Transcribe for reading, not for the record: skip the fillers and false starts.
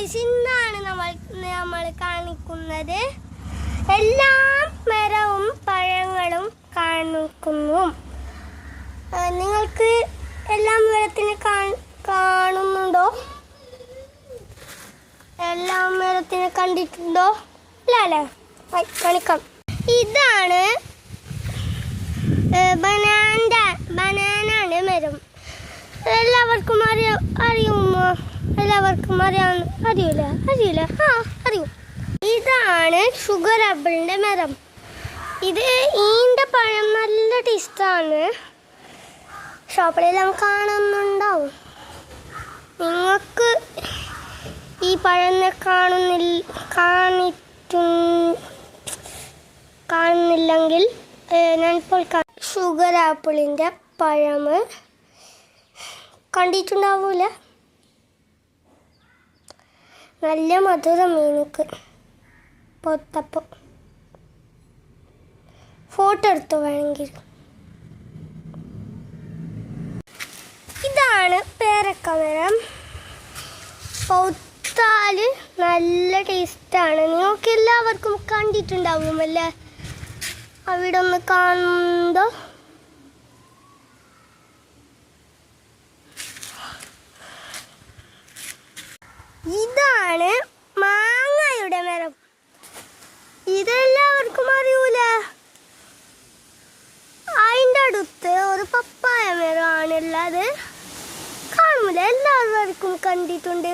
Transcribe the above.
Guys, ഇന്നാണ് നമ്മൾ കാണിക്കുന്നത്. എല്ലാ മരവും പഴങ്ങളും കാണിക്കുന്നു. നിങ്ങൾക്ക് എല്ലാ മരത്തിനെ കാണുന്നുണ്ടോ? എല്ലാ മരത്തിനെ കണ്ടിട്ടുണ്ടോ? അല്ലേ, കാണിക്കാം. ഇതാണ് ബനാനാണ് മരം. എല്ലാവർക്കും അറിയുമോ? എല്ലാവർക്കും അറിയില്ല. അറിയും. ഇതാണ് ഷുഗർ ആപ്പിളിൻ്റെ മരം. ഇത് ഈൻ്റെ പഴം നല്ല ടേസ്റ്റാണ്. ഷോപ്പിലെല്ലാം കാണുന്നുണ്ടാവും. നിങ്ങൾക്ക് ഈ പഴം കാണുന്നില്ലെങ്കിൽ ഞാനിപ്പോൾ ഷുഗർ ആപ്പിളിൻ്റെ പഴം കണ്ടിട്ടുണ്ടാവൂല. നല്ല മധുരം എനിക്ക് പൊത്തപ്പം. ഫോട്ടോ എടുത്തു വേണമെങ്കിൽ. ഇതാണ് പേരക്ക മരം. പൗത്താൽ നല്ല ടേസ്റ്റാണ്. നിങ്ങൾക്ക് എല്ലാവർക്കും കണ്ടിട്ടുണ്ടാവുമല്ലേ? അവിടെ ഒന്ന് കാണുന്നതോ? ഇതാണ് മാങ്ങയുടെ മരം. ഇതെല്ലാവർക്കും അറിയൂല. അതിൻ്റെ അടുത്ത് ഒരു പപ്പായ മരമാണുള്ളത്. കാണൂല, എല്ലാവർക്കും കണ്ടിട്ടുണ്ട്.